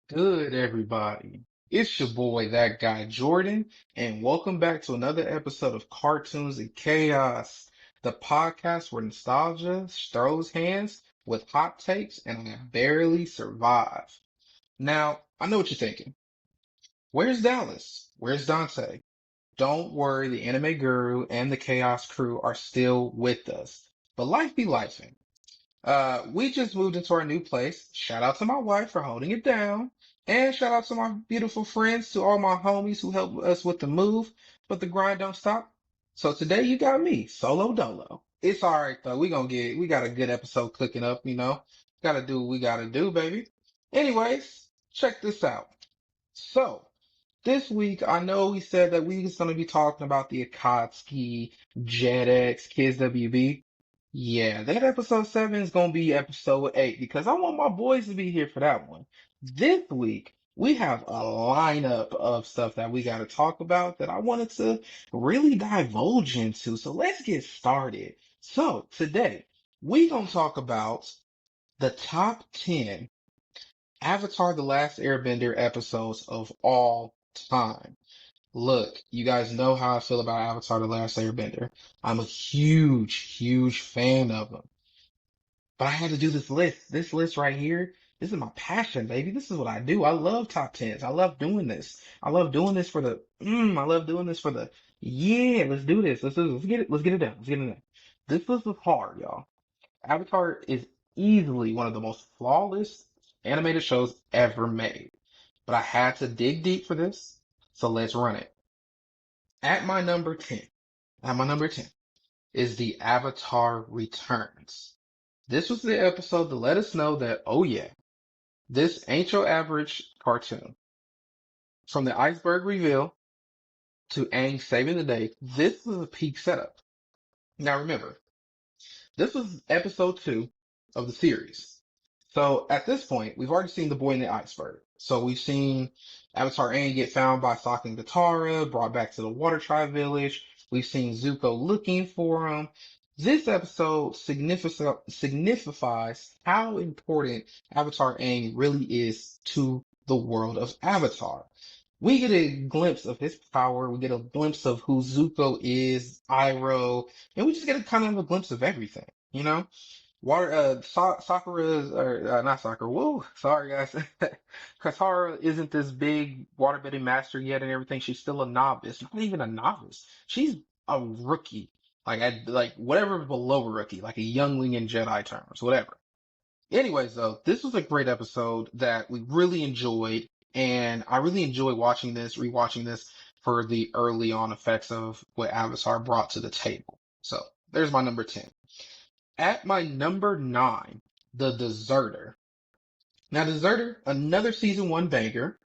Good, everybody. It's your boy, that guy Jordan, and welcome back to another episode of Cartoons and Chaos, the podcast where nostalgia throws hands with hot takes and I barely survive. Now, I know what you're thinking. Where's Dallas? Where's Dante? Don't worry, the anime guru and the chaos crew are still with us. But life be lifing. We just moved into our new place. Shout out to my wife for holding it down. And shout out to my beautiful friends, to all my homies who helped us with the move. But the grind don't stop. So today you got me, solo dolo. It's all right though. We got a good episode cooking up. Gotta do what we gotta do, baby. Anyways, check this out. So, this week, I know we said that we was going to be talking about the Akatsuki, JetX, Kids WB. Yeah, that episode 7 is going to be episode 8 because I want my boys to be here for that one. This week, we have a lineup of stuff that we got to talk about that I wanted to really divulge into. So let's get started. So today, we going to talk about the top 10 Avatar: The Last Airbender episodes of all time. Look, you guys know how I feel about Avatar: The Last Airbender. I'm a huge fan of them. But I had to do this list. This list right here, this is my passion, baby. This is what I do. I love top tens. I love doing this. I love doing this for I love doing this for yeah, let's do this. Let's get it done. Let's get it done. This list was hard, y'all. Avatar is easily one of the most flawless animated shows ever made. But I had to dig deep for this, so let's run it. At my number 10, at my number 10 is the Avatar Returns. This was the episode to let us know that, oh yeah, this ain't your average cartoon. From the iceberg reveal to Aang saving the day, this was a peak setup. Now remember, this was episode 2 of the series. So at this point, we've already seen the boy in the iceberg. So we've seen Avatar Aang get found by Sokka and Katara, brought back to the Water Tribe village. We've seen Zuko looking for him. This episode signifies how important Avatar Aang really is to the world of Avatar. We get a glimpse of his power. We get a glimpse of who Zuko is, Iroh, and we just get a kind of a glimpse of everything, you know? Sakura, or not Sakura, whoa, sorry guys. Katara isn't this big waterbending master yet and everything. She's still a novice, not even a novice. She's a rookie, like whatever below a rookie, like a youngling in Jedi terms, whatever. Anyways, though, this was a great episode that we really enjoyed, and I really enjoyed watching this, rewatching this for the early on effects of what Avatar brought to the table. So there's my number 10. At my number 9, The Deserter. Now, Deserter, another season 1 banger.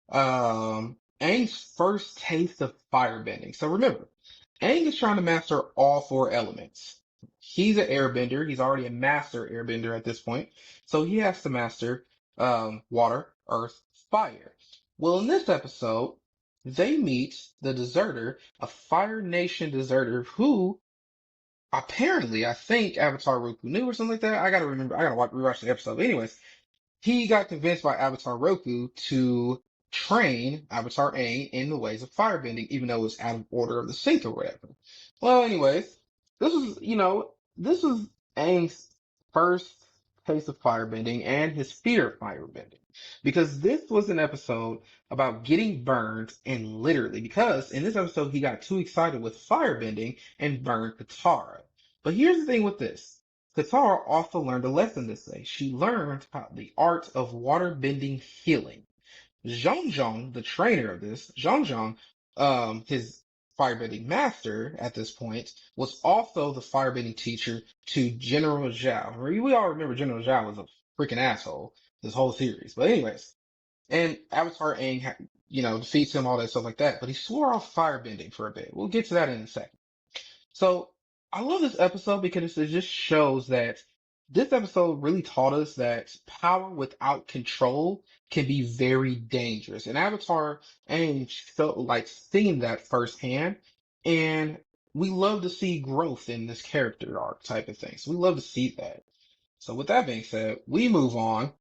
Aang's first taste of firebending. So remember, Aang is trying to master all 4 elements. He's an airbender. He's already a master airbender at this point. So he has to master water, earth, fire. Well, in this episode, they meet the deserter, a Fire Nation deserter who apparently, I think Avatar Roku knew or something like that. I gotta rewatch the episode. But anyways, he got convinced by Avatar Roku to train Avatar Aang in the ways of firebending, even though it was out of order of the sync or whatever. Well, anyways, this was Aang's first taste of firebending and his fear of firebending. Because this was an episode about getting burned and literally, because in this episode he got too excited with firebending and burned Katara. But here's the thing with this. Katara also learned a lesson this day. She learned the art of water-bending healing. Zhong, the trainer of this, Zhong, his firebending master at this point, was also the firebending teacher to General Zhao. We all remember General Zhao was a freaking asshole this whole series. But anyways, and Avatar Aang, defeats him, all that stuff like that. But he swore off firebending for a bit. We'll get to that in a second. So I love this episode because it just shows that this episode really taught us that power without control can be very dangerous. And Avatar and felt like seeing that firsthand. And we love to see growth in this character arc type of thing. So we love to see that. So with that being said, we move on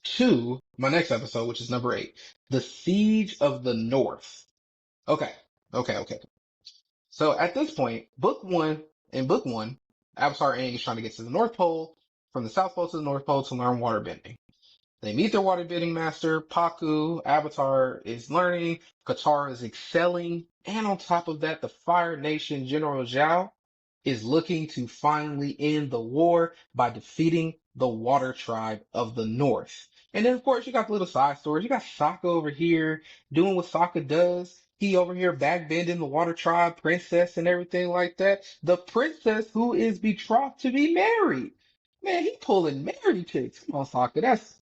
to my next episode, which is number 8, The Siege of the North. Okay, okay. So at this point, book one, Avatar Aang is trying to get to the North Pole, from the South Pole to the North Pole to learn waterbending. They meet their waterbending master, Paku. Avatar is learning, Katara is excelling, and on top of that, the Fire Nation General Zhao is looking to finally end the war by defeating the Water Tribe of the North. And then, of course, you got the little side stories. You got Sokka over here doing what Sokka does. He over here backbending the Water Tribe princess and everything like that. The princess who is betrothed to be married. Man, he pulling married chicks. Come on, Sokka. That's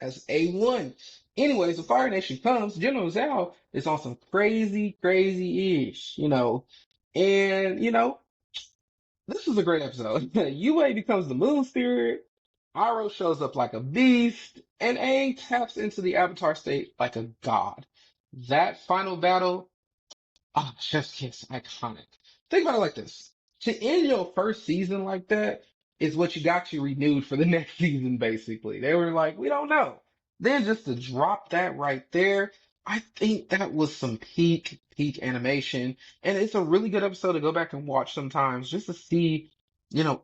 A1. Anyways, the Fire Nation comes. General Zhao is on some crazy ish, and this is a great episode. Yue becomes the moon spirit. Iroh shows up like a beast, and Aang taps into the Avatar state like a god. That final battle, Chef's Kiss, iconic. Think about it like this. To end your first season like that is what you got you renewed for the next season, basically. They were like, we don't know. Then just to drop that right there, I think that was some peak animation. And it's a really good episode to go back and watch sometimes just to see,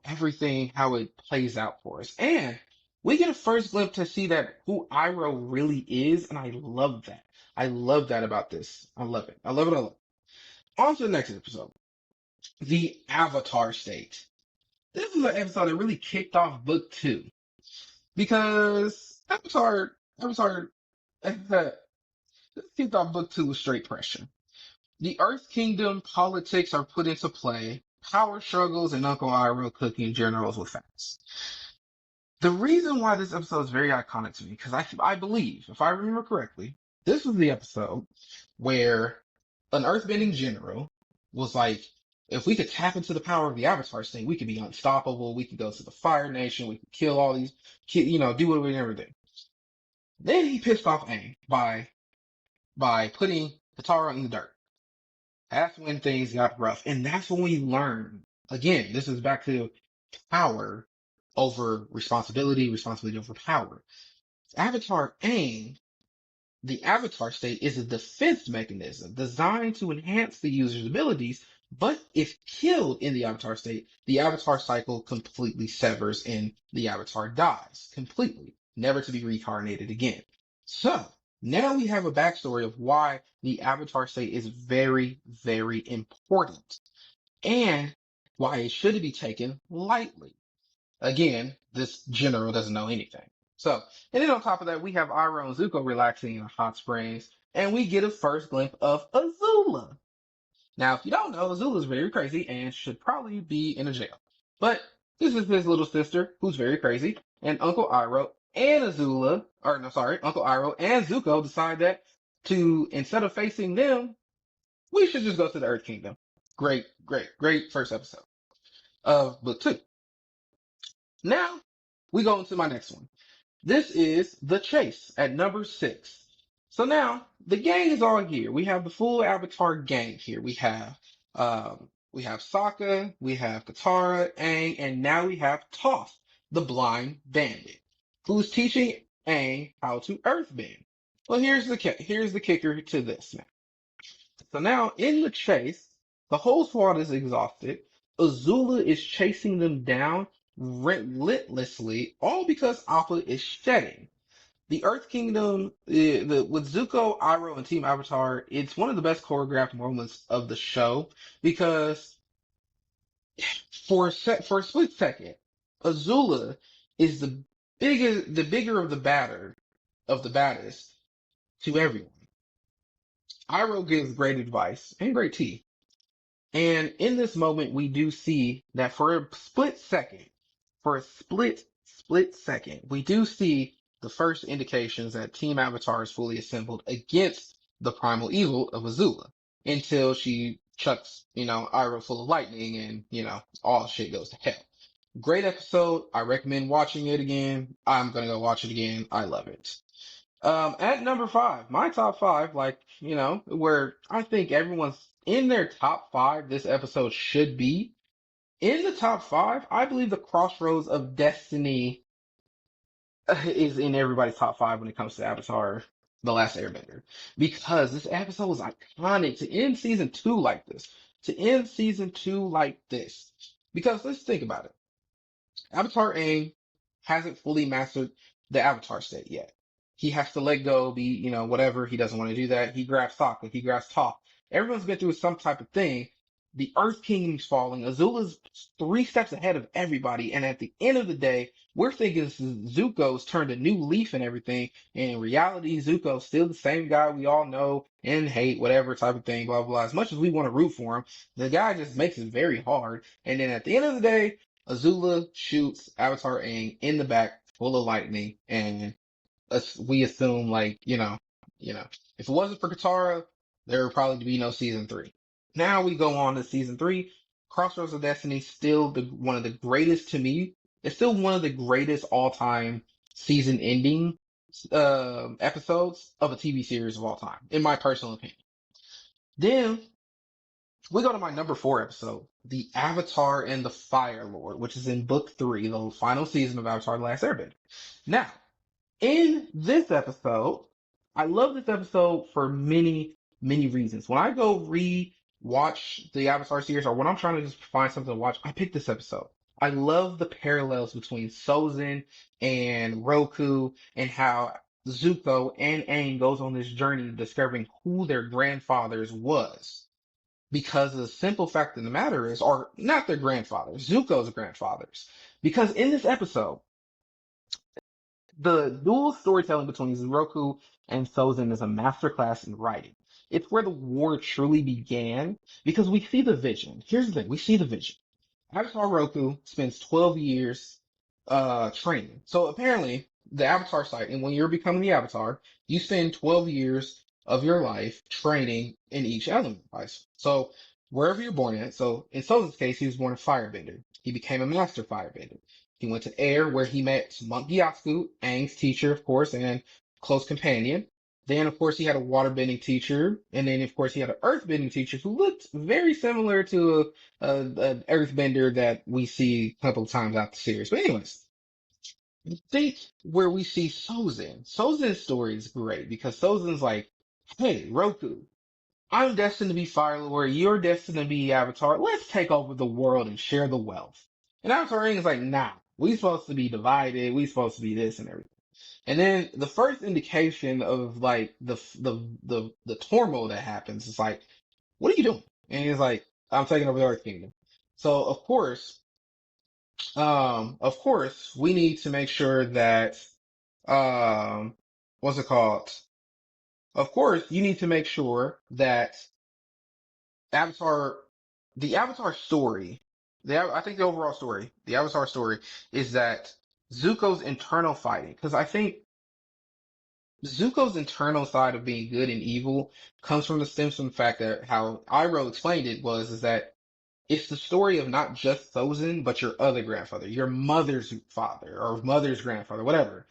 everything, how it plays out for us. And we get a first glimpse to see that who Iroh really is. And I love that. I love that about this. I love it. I love it. I love it. On to the next episode, the Avatar State. This is an episode that really kicked off book 2 because Avatar kicked off book 2 with straight pressure. The Earth Kingdom politics are put into play, power struggles, and Uncle Iroh cooking generals with facts. The reason why this episode is very iconic to me, because I believe, if I remember correctly, this was the episode where an earthbending general was like, if we could tap into the power of the Avatar state, we could be unstoppable. We could go to the Fire Nation. We could kill all these, do what we never do. Then he pissed off Aang by putting Katara in the dirt. That's when things got rough, and that's when we learn. Again, this is back to power over responsibility, responsibility over power. Avatar Aang, the Avatar state, is a defense mechanism designed to enhance the user's abilities, but if killed in the Avatar state, the Avatar cycle completely severs and the Avatar dies completely, never to be reincarnated again. So, now we have a backstory of why the Avatar state is very important and why it shouldn't be taken lightly. Again, this general doesn't know anything. So, and then on top of that, we have Iroh and Zuko relaxing in the hot springs, and we get a first glimpse of Azula. Now, if you don't know, Azula is very crazy and should probably be in a jail. But this is his little sister, who's very crazy, and Uncle Iroh and Uncle Iroh and Zuko decide that instead of facing them, we should just go to the Earth Kingdom. Great first episode of book 2. Now, we go into my next one. This is The Chase at number 6. So now, the gang is all here. We have the full Avatar gang here. We have Sokka, we have Katara, Aang, and now we have Toph, the blind bandit, who's teaching Aang how to earthbend. Well, here's the kicker to this now. So now, in the chase, the whole squad is exhausted. Azula is chasing them down relentlessly, all because Appa is shedding. The Earth Kingdom, with Zuko, Iroh, and Team Avatar, it's one of the best choreographed moments of the show because for a split second, Azula is the bigger of the baddest to everyone. Iroh gives great advice and great tea. And in this moment, we do see that for a split second, we do see the first indications that Team Avatar is fully assembled against the primal evil of Azula until she chucks, Iroh full of lightning and, all shit goes to hell. Great episode. I recommend watching it again. I'm going to go watch it again. I love it. At number 5, my top 5, where I think everyone's in their top 5, this episode should be. In the top 5, I believe the Crossroads of Destiny is in everybody's top five when it comes to Avatar, The Last Airbender. Because this episode was iconic to end season two like this. To end season two like this. Because let's think about it. Avatar Aang hasn't fully mastered the Avatar state yet. He has to let go, be, whatever. He doesn't want to do that. He grabs Sokka. He grabs Toph. Everyone's been through some type of thing. The Earth Kingdom's falling. Azula's three steps ahead of everybody. And at the end of the day, we're thinking Zuko's turned a new leaf and everything. And in reality, Zuko's still the same guy we all know and hate, whatever type of thing, blah, blah, blah. As much as we want to root for him, the guy just makes it very hard. And then at the end of the day, Azula shoots Avatar Aang in the back full of lightning, and we assume if it wasn't for Katara, there would probably be no season three. Now we go on to season three. Crossroads of Destiny, still one of the greatest to me. It's still one of the greatest all-time season ending episodes of a TV series of all time, in my personal opinion. Then we go to my number four episode, The Avatar and the Fire Lord, which is in book three, the final season of Avatar: The Last Airbender. Now, in this episode, I love this episode for many, many reasons. When I go re-watch the Avatar series, or when I'm trying to just find something to watch, I pick this episode. I love the parallels between Sozin and Roku, and how Zuko and Aang goes on this journey discovering who their grandfathers was. Because the simple fact of the matter is, or not their grandfathers, Zuko's grandfathers. Because in this episode, the dual storytelling between Roku and Sozin is a masterclass in writing. It's where the war truly began because we see the vision. Here's the thing, we see the vision. Avatar Roku spends 12 years training. So apparently the Avatar site, and when you're becoming the Avatar, you spend 12 years of your life training in each element. Right? So wherever you're born at, so in Sozin's case, he was born a firebender. He became a master firebender. He went to Air where he met Monk Gyatso, Aang's teacher, of course, and close companion. Then, of course, he had a waterbending teacher, and then, of course, he had an earthbending teacher who looked very similar to an earthbender that we see a couple of times out the series. But anyways, I think where we see Sozin, Sozin's story is great because Sozin's like, hey, Roku, I'm destined to be Fire Lord, you're destined to be Avatar, let's take over the world and share the wealth. And Avatar is like, nah, we supposed to be divided, we supposed to be this and everything. And then the first indication of like the turmoil that happens is like, what are you doing? And he's like, I'm taking over the Earth Kingdom. So of course, we need to make sure that um, what's it called? Of course, you need to make sure that Avatar, the Avatar story, I think the overall story, the Avatar story is that Zuko's internal fighting, because I think Zuko's internal side of being good and evil stems from the fact that how Iroh explained it is that it's the story of not just Sozin, but your other grandfather, your mother's father or mother's grandfather, whatever.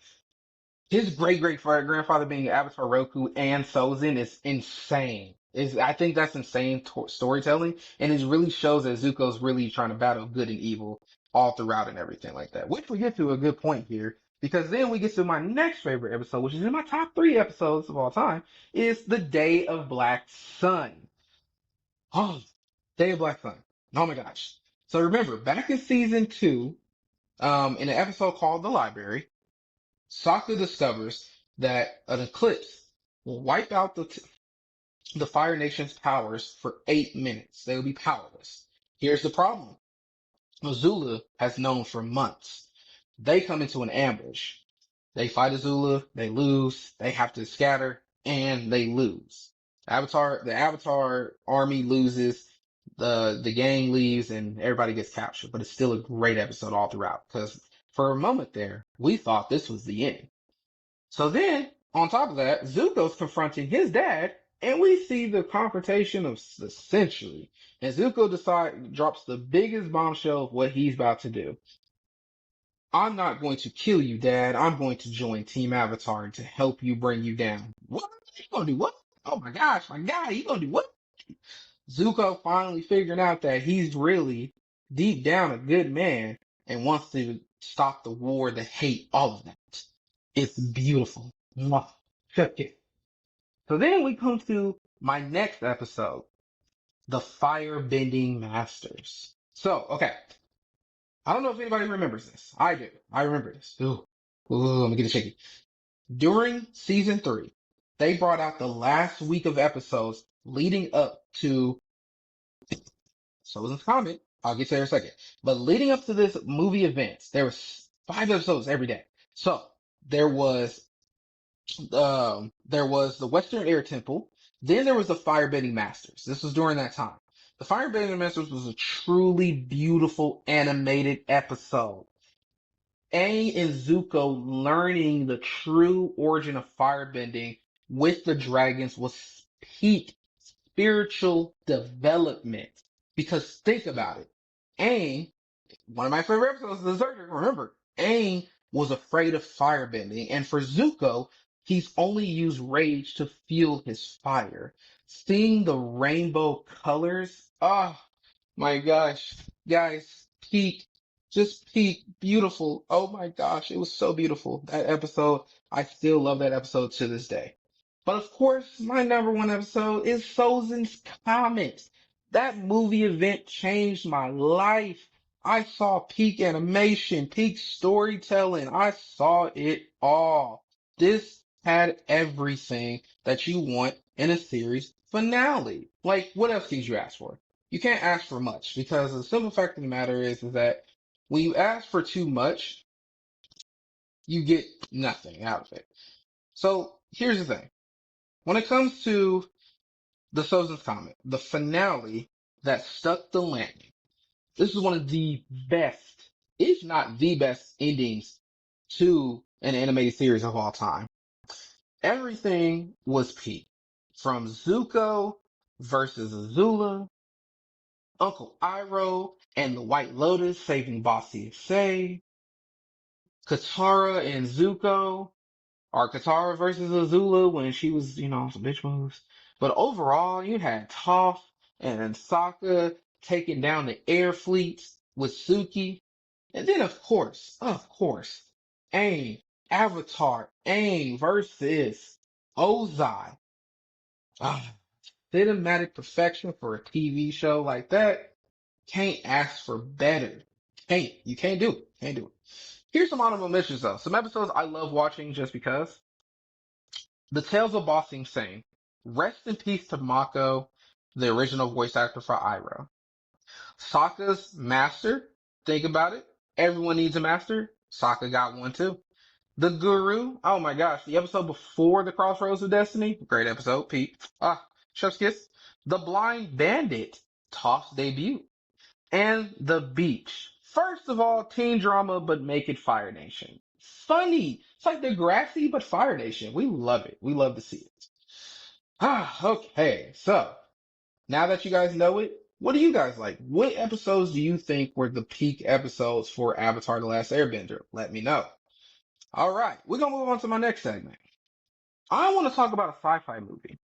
His great great grandfather being Avatar Roku and Sozin is insane. I think that's insane storytelling, and it really shows that Zuko's really trying to battle good and evil all throughout and everything like that. Which we get to a good point here, because then we get to my next favorite episode, which is in my top three episodes of all time, is the Day of Black Sun. Oh, Day of Black Sun. Oh my gosh. So remember, back in season two, in an episode called The Library, Sokka discovers that an eclipse will wipe out the Fire Nation's powers for 8 minutes. They will be powerless. Here's the problem. Azula has known for months. They come into an ambush. They fight Azula, they lose, they have to scatter, and they lose. The Avatar army loses, the gang leaves, and everybody gets captured. But it's still a great episode all throughout, because for a moment there, we thought this was the end. So then, on top of that, Zuko's confronting his dad, and we see the confrontation of the century. And Zuko drops the biggest bombshell of what he's about to do. I'm not going to kill you, Dad. I'm going to join Team Avatar to help you bring you down. What? You gonna do what? Oh my gosh, my guy, you gonna do what? Zuko finally figuring out that he's really deep down a good man and wants to stop the war, the hate, all of that. It's beautiful. Mwah. Check it. So then we come to my next episode, the Firebending Masters. So, okay. I don't know if anybody remembers this. I do. I remember this. Ooh, let me get a shaky. During season 3, they brought out the last week of episodes leading up to Soul's Comet. I'll get to there in a second. But leading up to this movie event, there was 5 episodes every day. So there was the Western Air Temple. Then there was the Firebending Masters. This was during that time. The Firebending Masters was a truly beautiful animated episode. Aang and Zuko learning the true origin of firebending with the dragons was peak spiritual development. Because think about it. Aang, one of my favorite episodes of Deserter, remember, Aang was afraid of firebending, and for Zuko, he's only used rage to fuel his fire. Seeing the rainbow colors, my gosh, guys, peak, just peak, beautiful. Oh my gosh, it was so beautiful. That episode, I still love that episode to this day. But of course, my number one episode is Sozin's Comet. That movie event changed my life. I saw peak animation, peak storytelling. I saw it all. This had everything that you want in a series finale. Like, what else could you ask for? You can't ask for much because the simple fact of the matter is that when you ask for too much, you get nothing out of it. So here's the thing. When it comes to the Sozin's Comet, the finale that stuck the landing, this is one of the best, if not the best endings to an animated series of all time. Everything was peak. From Zuko versus Azula, Uncle Iroh and the White Lotus saving Bossy Say, Katara and Zuko, or Katara versus Azula when she was, on some bitch moves. But overall, you had Toph and Sokka taking down the air fleets with Suki. And then of course, Aang, Avatar, Aang versus Ozai. Ah, cinematic perfection for a TV show like that. Can't ask for better. You can't do it. Can't do it. Here's some honorable mentions though. Some episodes I love watching just because. The Tales of Bossing Sane. Rest in peace to Mako, the original voice actor for Iroh. Sokka's master. Think about it. Everyone needs a master. Sokka got one too. The Guru. Oh my gosh. The episode before the Crossroads of Destiny. Great episode. Pete. Chef's kiss. The Blind Bandit. Toph's debut. And The Beach. First of all, teen drama, but make it Fire Nation. Funny. It's like Degrassi, but Fire Nation. We love it. We love to see it. Okay. So now that you guys know it, what do you guys like? What episodes do you think were the peak episodes for Avatar: The Last Airbender? Let me know. All right. We're going to move on to my next segment. I want to talk about a sci-fi movie.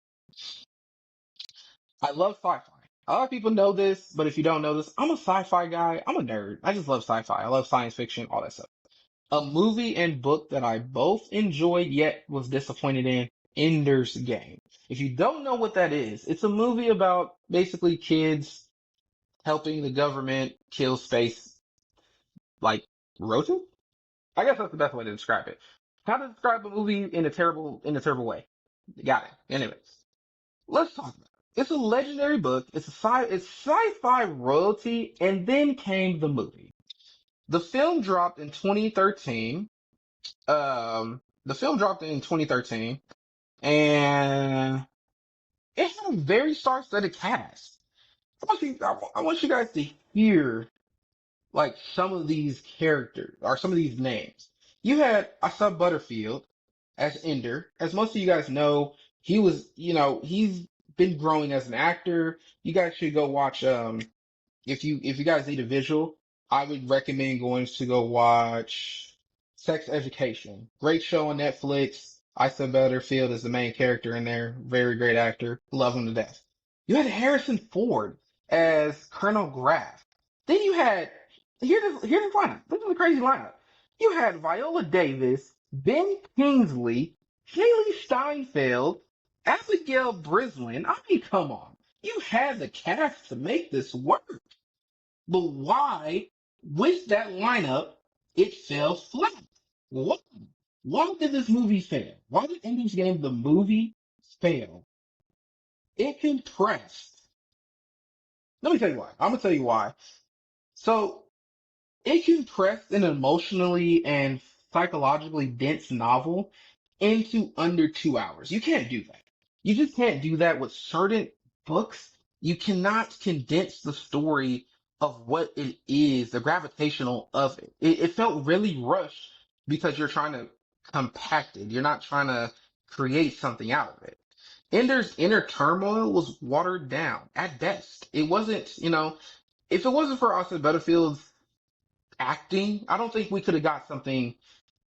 I love sci-fi. A lot of people know this, but if you don't know this, I'm a sci-fi guy. I'm a nerd. I just love sci-fi. I love science fiction, all that stuff. A movie and book that I both enjoyed yet was disappointed in, Ender's Game. If you don't know what that is, it's a movie about basically kids helping the government kill space, like, rodents? I guess that's the best way to describe it. How to describe a movie in a terrible way. Got it. Anyways, let's talk about it. It's a legendary book. It's sci-fi royalty, and then came the movie. The film dropped in 2013. The film dropped in 2013, and it had a very star-studded cast. I want you guys to hear like some of these characters or some of these names. You had Asa Butterfield as Ender. As most of you guys know, he's been growing as an actor. You guys should go watch, if you guys need a visual, I would recommend going to go watch Sex Education. Great show on Netflix. Asa Butterfield is the main character in there. Very great actor. Love him to death. You had Harrison Ford as Colonel Graff. Then you had, here's the lineup. This is a crazy lineup. You had Viola Davis Ben Kingsley, Haley Steinfeld, Abigail Breslin. I mean, come on. You had the cast to make this work. But why, with that lineup, it fell flat? What? Why did this movie fail? Why did Ender's Game, the movie, fail? It compressed. Let me tell you why. I'm gonna tell you why. So it compressed an emotionally and psychologically dense novel into under 2 hours. You can't do that. You just can't do that with certain books. You cannot condense the story of what it is, the gravitational of it. It felt really rushed because you're trying to compact it. You're not trying to create something out of it. Ender's inner turmoil was watered down at best. It wasn't, if it wasn't for Austin Butterfield's acting, I don't think we could have got something.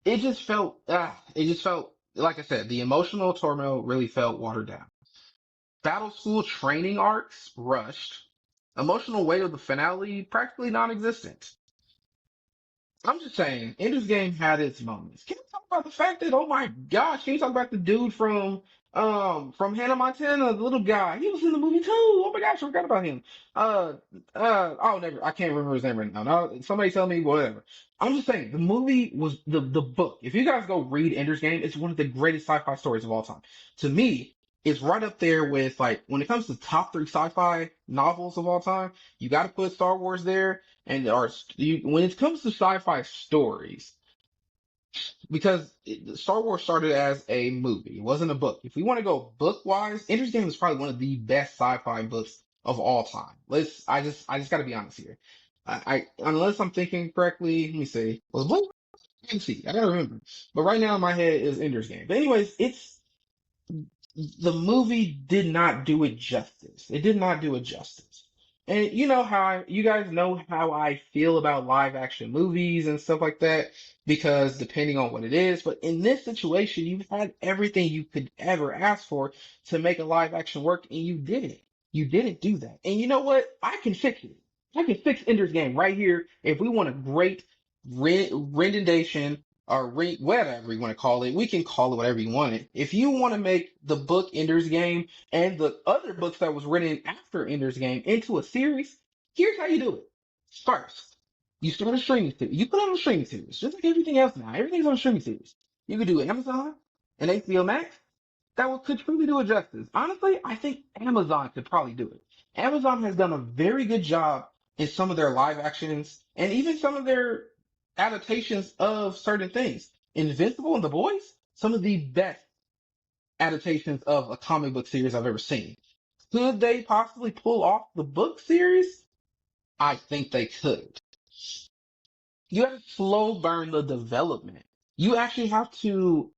It just felt, like I said, the emotional turmoil really felt watered down. Battle school training arcs rushed. Emotional weight of the finale practically non-existent. I'm just saying, Ender's Game had its moments. Can we talk about the fact that, oh my gosh, can we talk about the dude from Hannah Montana, the little guy? He was in the movie too. Oh my gosh, I forgot about him. Uh oh, never, I can't remember his name right now. No, somebody tell me whatever. I'm just saying, the movie was the book. If you guys go read Ender's Game, it's one of the greatest sci-fi stories of all time. To me, it's right up there with, like, when it comes to top three sci-fi novels of all time, you got to put Star Wars there. And when it comes to sci-fi stories, because Star Wars started as a movie, it wasn't a book. If we want to go book wise, Ender's Game is probably one of the best sci-fi books of all time. I just got to be honest here. Unless I'm thinking correctly, let me see. Was Blade? Let me see. I gotta remember. But right now in my head is Ender's Game. But anyways, the movie did not do it justice. It did not do it justice. And you guys know how I feel about live action movies and stuff like that, because depending on what it is, but in this situation, you've had everything you could ever ask for to make a live action work, and you didn't. You didn't do that. And you know what? I can fix it. I can fix Ender's Game right here if we want a great rendition or whatever you want to call it. We can call it whatever you want it. If you want to make the book Ender's Game and the other books that was written after Ender's Game into a series, here's how you do it. First, you start a streaming series. You put on a streaming series, just like everything else now. Everything's on a streaming series. You could do Amazon and HBO Max. Could truly do it justice. Honestly, I think Amazon could probably do it. Amazon has done a very good job in some of their live actions and even some of their adaptations of certain things. Invincible and The Boys, some of the best adaptations of a comic book series I've ever seen. Could they possibly pull off the book series? I think they could. You have to slow burn the development. You actually have to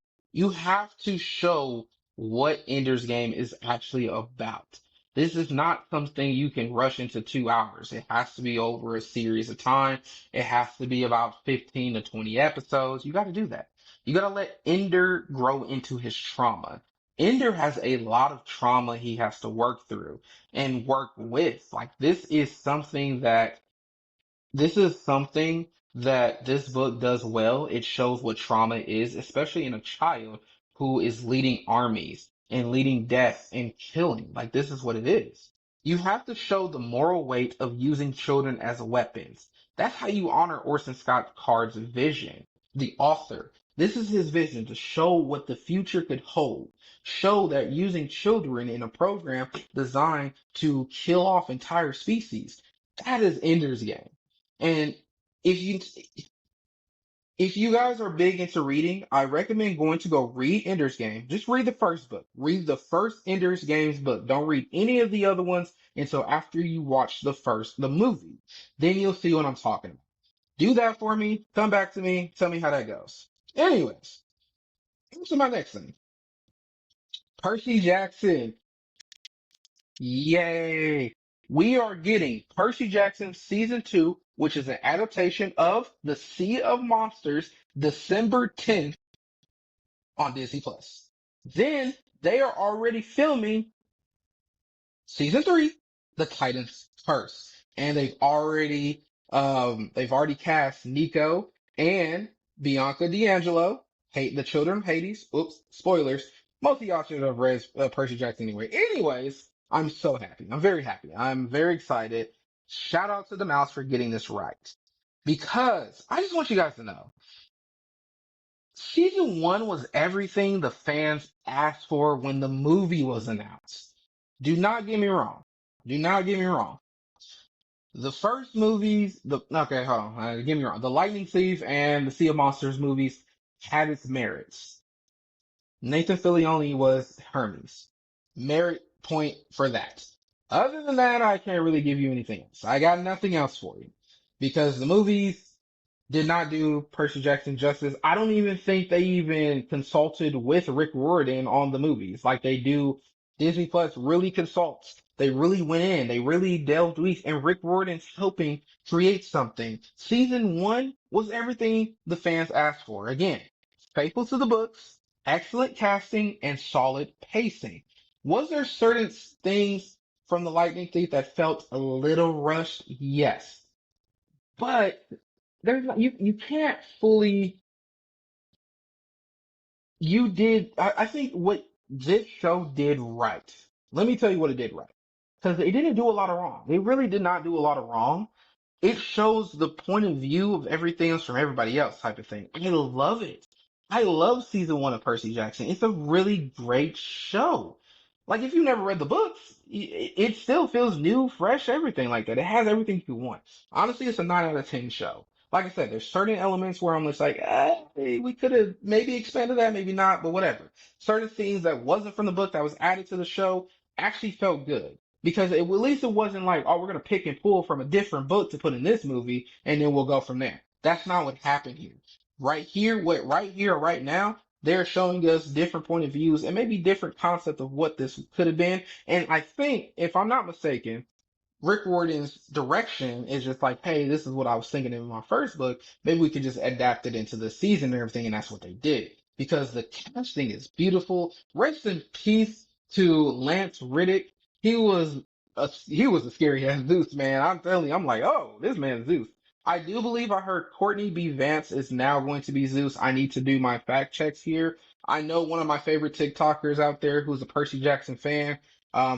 show what Ender's Game is actually about. This is not something you can rush into 2 hours. It has to be over a series of time. It has to be about 15 to 20 episodes. You got to do that. You got to let Ender grow into his trauma. Ender has a lot of trauma he has to work through and work with. Like, this is something that this book does well. It shows what trauma is, especially in a child who is leading armies and leading death and killing. Like, this is what it is. You have to show the moral weight of using children as weapons. That's how you honor Orson Scott Card's vision, the author. This is his vision, to show what the future could hold. Show that using children in a program designed to kill off entire species. That is Ender's Game. And if you if you guys are big into reading, I recommend going to go read Ender's Game. Just read the first book. Read the first Ender's Games book. Don't read any of the other ones until after you watch the movie. Then you'll see what I'm talking about. Do that for me. Come back to me. Tell me how that goes. Anyways, on to my next thing. Percy Jackson. Yay. We are getting Percy Jackson season 2, which is an adaptation of The Sea of Monsters, December 10th on Disney Plus. Then they are already filming season 3, The Titan's Curse. And they've already cast Nico and Bianca D'Angelo. Hate the Children of Hades. Oops, spoilers. Most of y'all should have read Percy Jackson anyway. Anyways, I'm so happy. I'm very happy. I'm very excited. Shout out to the mouse for getting this right. Because I just want you guys to know, season one was everything the fans asked for when the movie was announced. Do not get me wrong. Do not get me wrong. The first movies, okay, hold on, get me wrong. The Lightning Thief and the Sea of Monsters movies had its merits. Nathan Fillion was Hermes. Merit point for that. Other than that, I can't really give you anything else. I got nothing else for you. Because the movies did not do Percy Jackson justice. I don't even think they even consulted with Rick Riordan on the movies like they do. Disney Plus really consults. They really went in. They really delved deep, and Rick Riordan's helping create something. Season one was everything the fans asked for. Again, faithful to the books, excellent casting, and solid pacing. Was there certain things from the Lightning Thief that felt a little rushed? Yes. But there's not, you can't fully you did I think what this show did right. Let me tell you what it did right. Because it didn't do a lot of wrong. It really did not do a lot of wrong. It shows the point of view of everything else from everybody else type of thing. I love it. I love season one of Percy Jackson. It's a really great show. Like if you never read the books, it still feels new, fresh, everything like that. It has everything you want. Honestly, it's a 9 out of 10 show. Like I said, there's certain elements where I'm just like, we could have maybe expanded that, maybe not, but whatever. Certain things that wasn't from the book that was added to the show actually felt good because at least it wasn't like, oh, we're gonna pick and pull from a different book to put in this movie, and then we'll go from there. That's not what happened here. Right here, right now, they're showing us different point of views and maybe different concept of what this could have been. And I think, if I'm not mistaken, Rick Riordan's direction is just like, hey, this is what I was thinking in my first book. Maybe we could just adapt it into the season and everything, and that's what they did. Because the casting is beautiful. Rest in peace to Lance Riddick. He was a scary ass Zeus, man. I'm telling you, I'm like, oh, this man's Zeus. I do believe I heard Courtney B. Vance is now going to be Zeus. I need to do my fact checks here. I know one of my favorite TikTokers out there who's a Percy Jackson fan.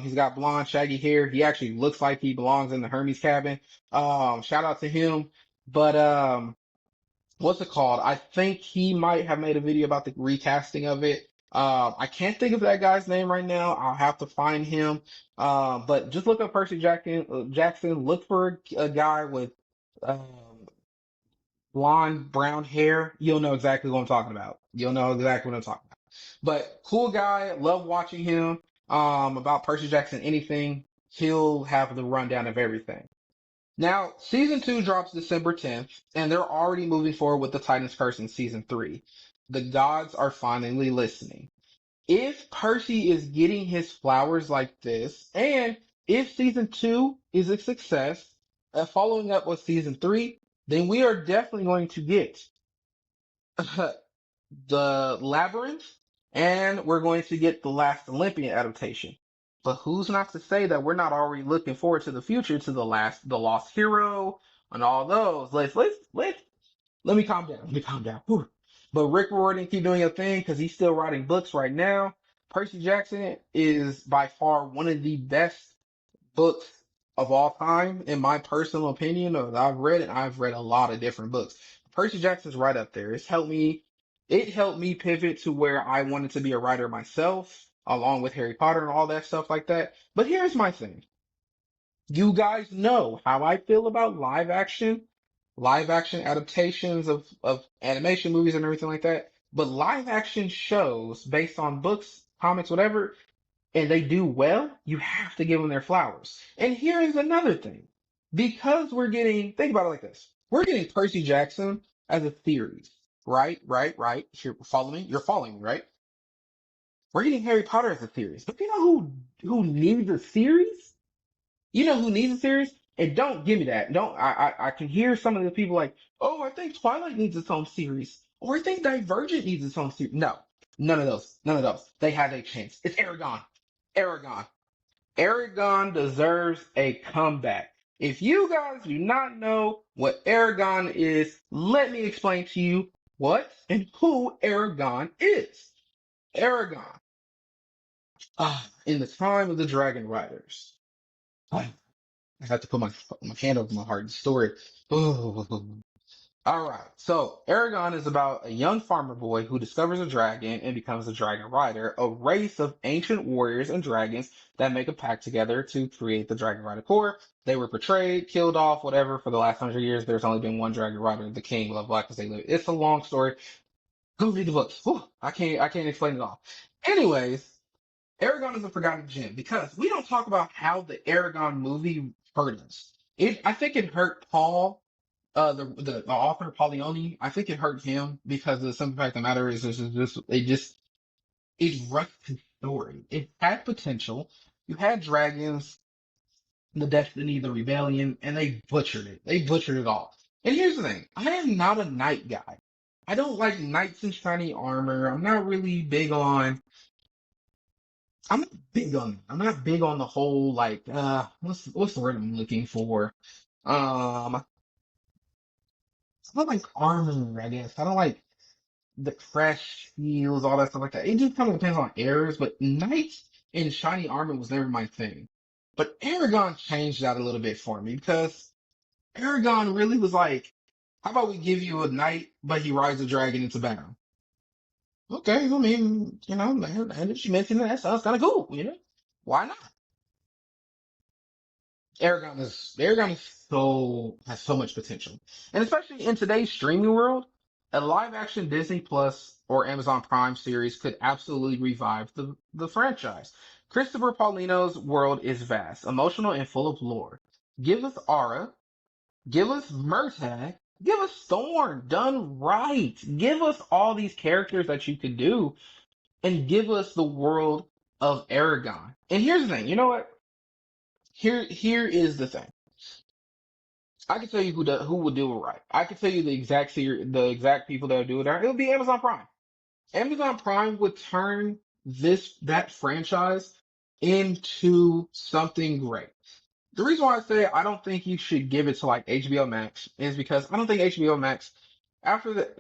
He's got blonde, shaggy hair. He actually looks like he belongs in the Hermes cabin. Shout out to him. But what's it called? I think he might have made a video about the recasting of it. I can't think of that guy's name right now. I'll have to find him. But just look up Percy Jackson. Jackson. Look for a guy with um, blonde, brown hair. You'll know exactly what I'm talking about. You'll know exactly what I'm talking about. But cool guy. Love watching him. About Percy Jackson, anything. He'll have the rundown of everything. Now, season two drops December 10th, and they're already moving forward with the Titan's Curse in season three. The gods are finally listening. If Percy is getting his flowers like this, and if season two is a success, following up with season three, then we are definitely going to get the Labyrinth, and we're going to get the Last Olympian adaptation. But who's not to say that we're not already looking forward to the future, to the Lost Hero, and all those. Let me calm down. Let me calm down. Whew. But Rick Riordan keep doing your thing because he's still writing books right now. Percy Jackson is by far one of the best books of all time, in my personal opinion. I've read it. I've read a lot of different books. Percy Jackson's right up there. It helped me pivot to where I wanted to be a writer myself, along with Harry Potter and all that stuff like that. But here's my thing. You guys know how I feel about live action adaptations of animation movies and everything like that. But live action shows based on books, comics, whatever, and they do well, you have to give them their flowers. And here is another thing. Because think about it like this. We're getting Percy Jackson as a series. Right. You're following me, right? We're getting Harry Potter as a series. But you know who needs a series? You know who needs a series? And don't give me that. Don't I can hear some of the people like, oh, I think Twilight needs its own series. Or I think Divergent needs its own series. No. None of those. None of those. They had a chance. It's Eragon. Eragon. Eragon deserves a comeback. If you guys do not know what Eragon is, let me explain to you. what and who Eragon is. Eragon, in the time of the Dragon Riders. I have to put my hand over my heart. The story. All right. So Aragon is about a young farmer boy who discovers a dragon and becomes a dragon rider, a race of ancient warriors and dragons that make a pact together to create the Dragon Rider Corps. They were portrayed, killed off, whatever. For the last 100 years, there's only been one Dragon Rider, the King, Love Black, because they live. It's a long story. Go read the books. Whew, I can't explain it all. Anyways, Aragon is a forgotten gem because we don't talk about how the Aragon movie hurt us. I think it hurt Paul, the author Paulioni. I think it hurt him because the simple fact of the matter is it rushed his story. It had potential. You had dragons, the destiny, the rebellion, and they butchered it. They butchered it all. And here's the thing: I am not a knight guy. I don't like knights in shiny armor. I'm not really big on. I'm not big on. I'm not big on the whole like. What's the word I'm looking for? I don't like armor. I guess I don't like the crash heals, all that stuff like that. It just kind of depends on errors, but knights in shiny armor was never my thing. But Aragon changed that a little bit for me because Aragon really was like, how about we give you a knight, but he rides a dragon into battle? Okay, I mean, and she mentioned that sounds kind of cool, Why not? Aragon is so has so much potential, and especially in today's streaming world, a live action Disney Plus or Amazon Prime series could absolutely revive the franchise. Christopher Paulino's world is vast, emotional, and full of lore. Give us Aura, give us Murtagh, give us Thorn done right. Give us all these characters that you could do, and give us the world of Aragon. And here's the thing, you know what? Here is the thing. I can tell you who would do it right. I can tell you the exact people that would do it right. It would be Amazon Prime. Amazon Prime would turn that franchise into something great. The reason why I say I don't think you should give it to like HBO Max is because I don't think HBO Max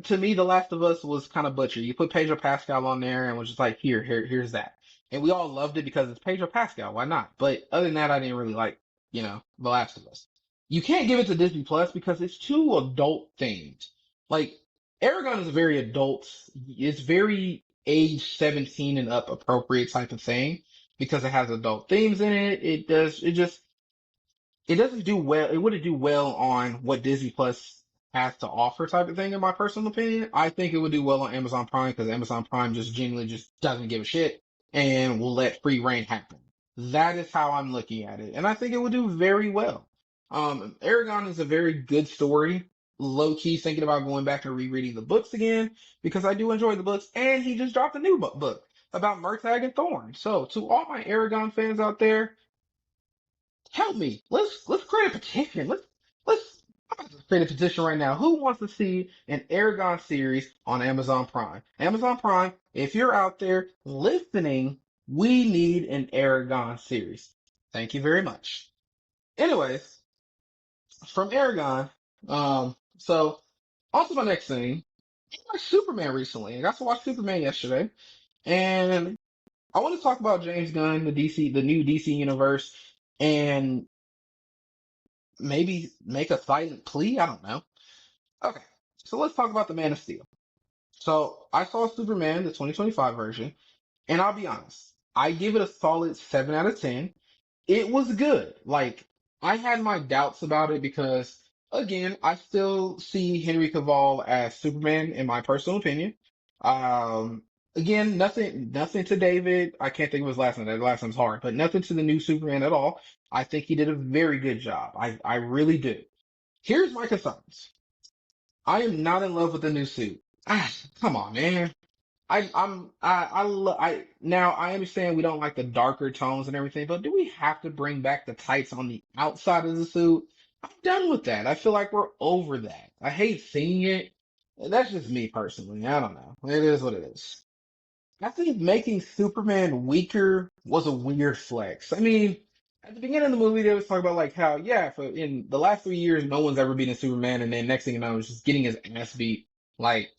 to me, The Last of Us was kind of butchered. You put Pedro Pascal on there and was just like, here's that. And we all loved it because it's Pedro Pascal. Why not? But other than that, I didn't really like, The Last of Us. You can't give it to Disney Plus because it's too adult themed. Like, Aragon is a very adult, it's very age 17 and up appropriate type of thing because it has adult themes in it. It doesn't do well. It wouldn't do well on what Disney Plus has to offer, type of thing. In my personal opinion, I think it would do well on Amazon Prime because Amazon Prime just genuinely just doesn't give a shit and will let free reign happen. That is how I'm looking at it, and I think it would do very well. Aragon is a very good story. Low key thinking about going back and rereading the books again because I do enjoy the books, and he just dropped a new book about Murtagh and Thorn. So to all my Aragon fans out there, help me. Let's create a petition. Let's I'm about to create a petition right now. Who wants to see an Aragon series on Amazon Prime? Amazon Prime, if you're out there listening, we need an Aragon series. Thank you very much. Anyways, from Aragon, so on to my next thing. I watched Superman recently. I got to watch Superman yesterday, and I want to talk about James Gunn, the new DC universe, and maybe make a silent plea. I don't know. Okay, so let's talk about the Man of Steel. So I saw Superman, the 2025 version, and I'll be honest, I give it a solid 7 out of 10. It was good. Like, I had my doubts about it because, again, I still see Henry Cavill as Superman in my personal opinion. Um, again, nothing to David. I can't think of his last name. That last name's hard, but nothing to the new Superman at all. I think he did a very good job. I really do. Here's my concerns. I am not in love with the new suit. Come on, man. Now I understand we don't like the darker tones and everything, but do we have to bring back the tights on the outside of the suit? I'm done with that. I feel like we're over that. I hate seeing it. That's just me personally. I don't know. It is what it is. I think making Superman weaker was a weird flex. I mean, at the beginning of the movie, they was talking about like how, yeah, for in the last 3 years, no one's ever beaten Superman, and then next thing you know, he's just getting his ass beat. Like.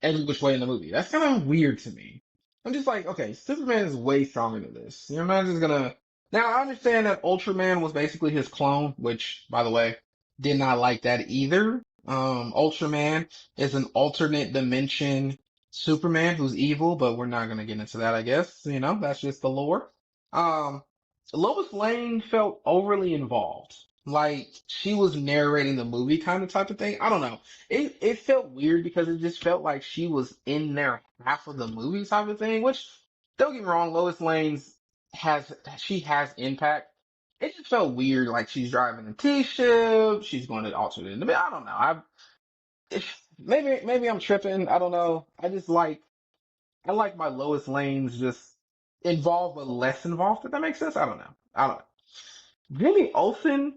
every which way in the movie. That's kind of weird to me. I'm just like, okay, Superman is way stronger than this. You're not just gonna. Now I understand that Ultraman was basically his clone, which, by the way, did not like that either. Ultraman is an alternate dimension Superman who's evil, but we're not gonna get into that, I guess. That's just the lore. Um, Lois Lane felt overly involved. Like she was narrating the movie kind of type of thing. I don't know. It felt weird because it just felt like she was in there half of the movie type of thing, which don't get me wrong, Lois Lane's she has impact. It just felt weird, like she's driving a T-ship, she's going to alternate in the I don't know. Maybe I'm tripping. I don't know. I like my Lois Lanes just involved but less involved, if that makes sense. I don't know. I don't know. Jimmy Olsen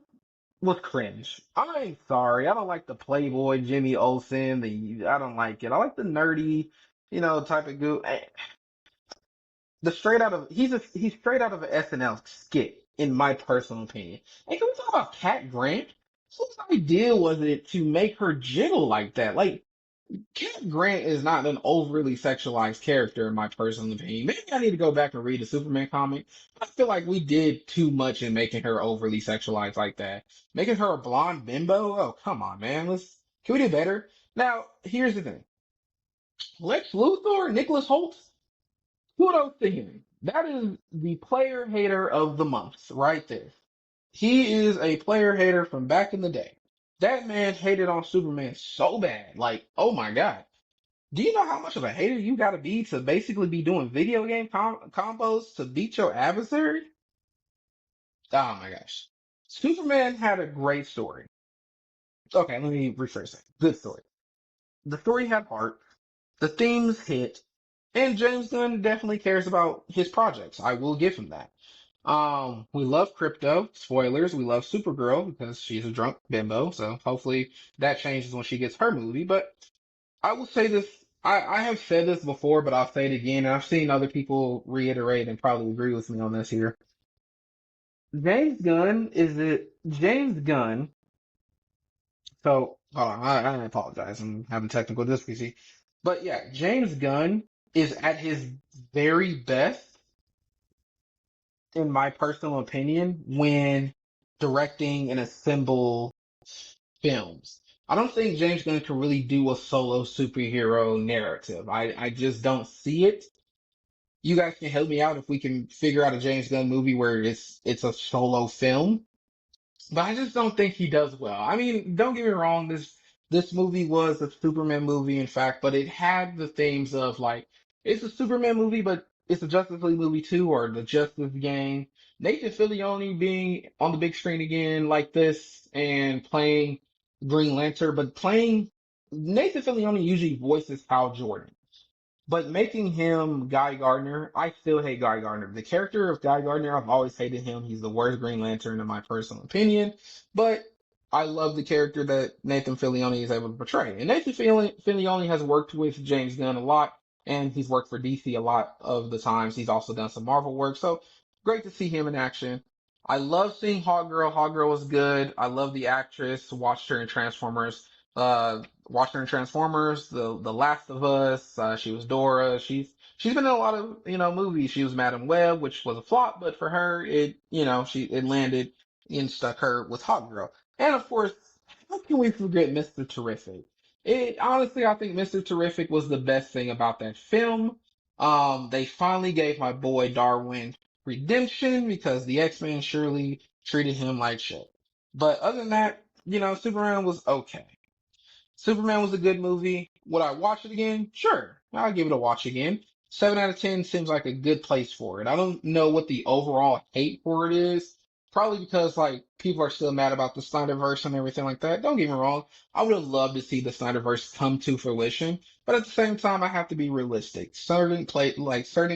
was cringe. I'm sorry. I don't like the Playboy Jimmy Olsen. I don't like it. I like the nerdy, type of goo. The straight out of he's straight out of an SNL skit, in my personal opinion. And can we talk about Cat Grant? Whose idea was it to make her jiggle like that? Like Cat Grant is not an overly sexualized character, in my personal opinion. Maybe I need to go back and read the Superman comic. I feel like we did too much in making her overly sexualized like that. Making her a blonde bimbo? Oh, come on, man. Can we do better? Now, here's the thing. Lex Luthor, Nicholas Holt, kudos to him. That is the player hater of the month right there. He is a player hater from back in the day. That man hated on Superman so bad. Like, oh my God. Do you know how much of a hater you gotta be to basically be doing video game combos to beat your adversary? Oh my gosh. Superman had a great story. Okay, let me rephrase that. Good story. The story had heart, the themes hit, and James Gunn definitely cares about his projects. I will give him that. We love Crypto. Spoilers, we love Supergirl because she's a drunk bimbo, so hopefully that changes when she gets her movie. But I will say this. I have said this before, but I'll say it again. And I've seen other people reiterate and probably agree with me on this here. James Gunn? So hold on, I apologize. I'm having technical difficulty. But yeah, James Gunn is at his very best, in my personal opinion, when directing and assemble films. I don't think James Gunn can really do a solo superhero narrative. I just don't see it. You guys can help me out if we can figure out a James Gunn movie where it's a solo film. But I just don't think he does well. I mean, don't get me wrong, this movie was a Superman movie, in fact, but it had the themes of like it's a Superman movie, but it's a Justice League movie too, or the Justice Gang. Nathan Fillion being on the big screen again like this and playing Green Lantern, but playing Nathan Fillion usually voices Hal Jordan. But making him Guy Gardner, I still hate Guy Gardner. The character of Guy Gardner, I've always hated him. He's the worst Green Lantern in my personal opinion. But I love the character that Nathan Fillion is able to portray. And Nathan Fillion has worked with James Gunn a lot, and he's worked for DC a lot of the times. He's also done some Marvel work. So great to see him in action. I love seeing Hawkgirl. Hawkgirl was good. I love the actress. Watched her in Transformers. Watched her in Transformers, the Last of Us. She was Dora. She's been in a lot of movies. She was Madam Web, which was a flop, but for her it landed and stuck her with Hot Girl. And of course, how can we forget Mr. Terrific? It honestly, I think Mr. Terrific was the best thing about that film. They finally gave my boy Darwin redemption because the X-Men surely treated him like shit. But other than that, Superman was okay. Superman was a good movie. Would I watch it again? Sure. I'll give it a watch again. 7 out of 10 seems like a good place for it. I don't know what the overall hate for it is. Probably because like people are still mad about the Snyderverse and everything like that. Don't get me wrong. I would have loved to see the Snyderverse come to fruition, but at the same time, I have to be realistic. Certain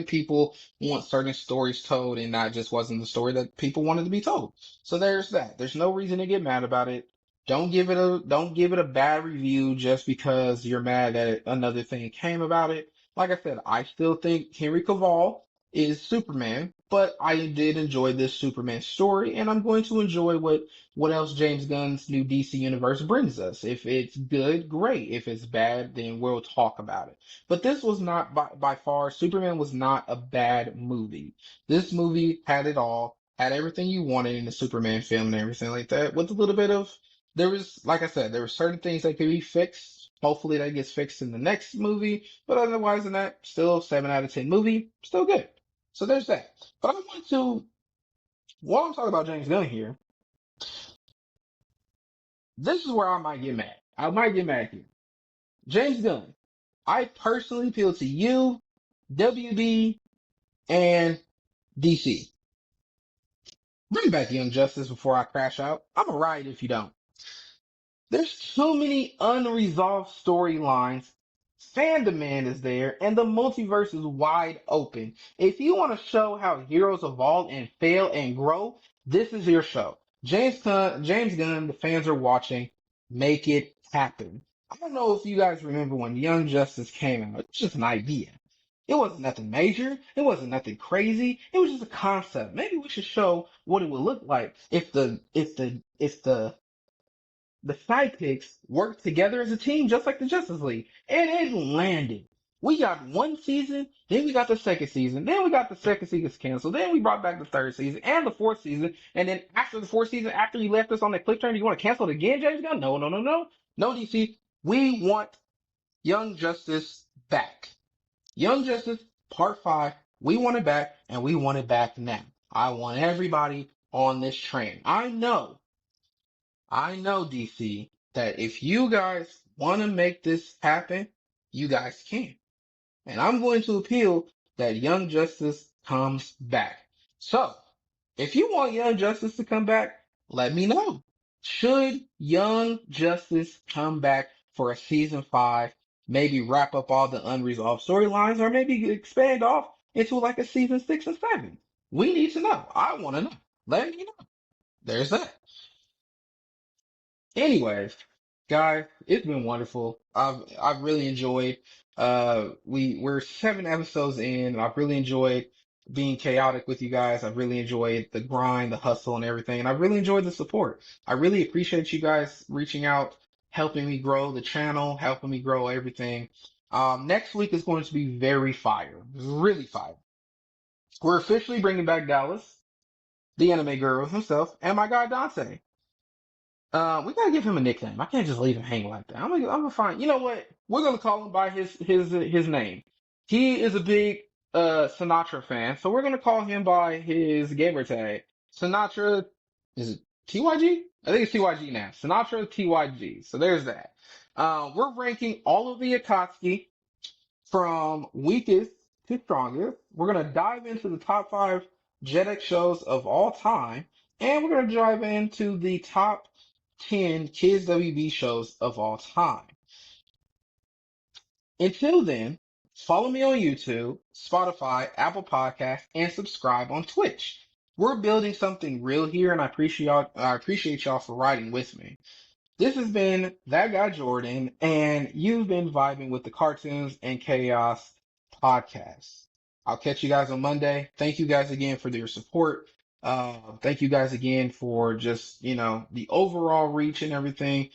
people want certain stories told, and that just wasn't the story that people wanted to be told. So there's that. There's no reason to get mad about it. Don't give it a bad review just because you're mad that another thing came about it. Like I said, I still think Henry Cavill is Superman, but I did enjoy this Superman story, and I'm going to enjoy what else James Gunn's new DC universe brings us. If it's good, great. If it's bad, then we'll talk about it. But this was not by far, Superman was not a bad movie. This movie had it all, had everything you wanted in a Superman film and everything like that, with a little bit of, there was, like I said, there were certain things that could be fixed. Hopefully that gets fixed in the next movie, but otherwise than that, still 7 out of 10 movie, still good. So there's that. But I want to, while I'm talking about James Gunn here, this is where I might get mad. I might get mad here. James Gunn, I personally appeal to you, WB, and DC. Bring back Young Justice before I crash out. I'm a riot if you don't. There's too many unresolved storylines. Fan demand is there, and the multiverse is wide open. If you want to show how heroes evolve and fail and grow, this is your show. James Gunn, the fans are watching. Make it happen. I don't know if you guys remember when Young Justice came out. It was just an idea. It wasn't nothing major. It wasn't nothing crazy. It was just a concept. Maybe we should show what it would look like if the sidekicks worked together as a team, just like the Justice League. And it landed. We got one season, then we got the second season, then we got the second season canceled, then we brought back the third season and the fourth season, and then after the fourth season, after you left us on that cliffhanger, you want to cancel it again, James Gunn? No, no, no, no. No, DC. We want Young Justice back. Young Justice Part 5, we want it back, and we want it back now. I want everybody on this train. I know, DC, that if you guys want to make this happen, you guys can. And I'm going to appeal that Young Justice comes back. So, if you want Young Justice to come back, let me know. Should Young Justice come back for a season 5, maybe wrap up all the unresolved storylines, or maybe expand off into like a season 6 and 7? We need to know. I want to know. Let me know. There's that. Anyways, guys, it's been wonderful. I've really enjoyed. We're 7 episodes in. I've really enjoyed being chaotic with you guys. I've really enjoyed the grind, the hustle, and everything. And I really enjoyed the support. I really appreciate you guys reaching out, helping me grow the channel, helping me grow everything. Next week is going to be very fire, really fire. We're officially bringing back Dallas, the anime guru himself, and my guy Dante. We gotta give him a nickname. I can't just leave him hanging like that. I'm gonna find. You know what? We're gonna call him by his name. He is a big Sinatra fan, so we're gonna call him by his gamer tag. Sinatra, is it TYG? I think it's TYG now. Sinatra TYG. So there's that. We're ranking all of the Akatsuki from weakest to strongest. We're going to dive into the top 5 Jetix shows of all time, and we're going to dive into the top 10 Kids WB shows of all time. Until then, follow me on YouTube, Spotify, Apple Podcasts, and subscribe on Twitch. We're building something real here, and I appreciate y'all for riding with me. This has been That Guy Jordan, and you've been vibing with the Cartoons and Chaos podcast. I'll catch you guys on Monday. Thank you guys again for your support. Thank you guys again for just, the overall reach and everything.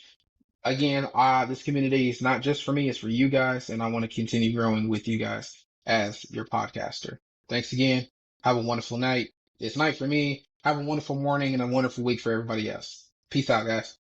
Again, this community is not just for me, it's for you guys, and I want to continue growing with you guys as your podcaster. Thanks again. Have a wonderful night. It's night for me. Have a wonderful morning and a wonderful week for everybody else. Peace out, guys.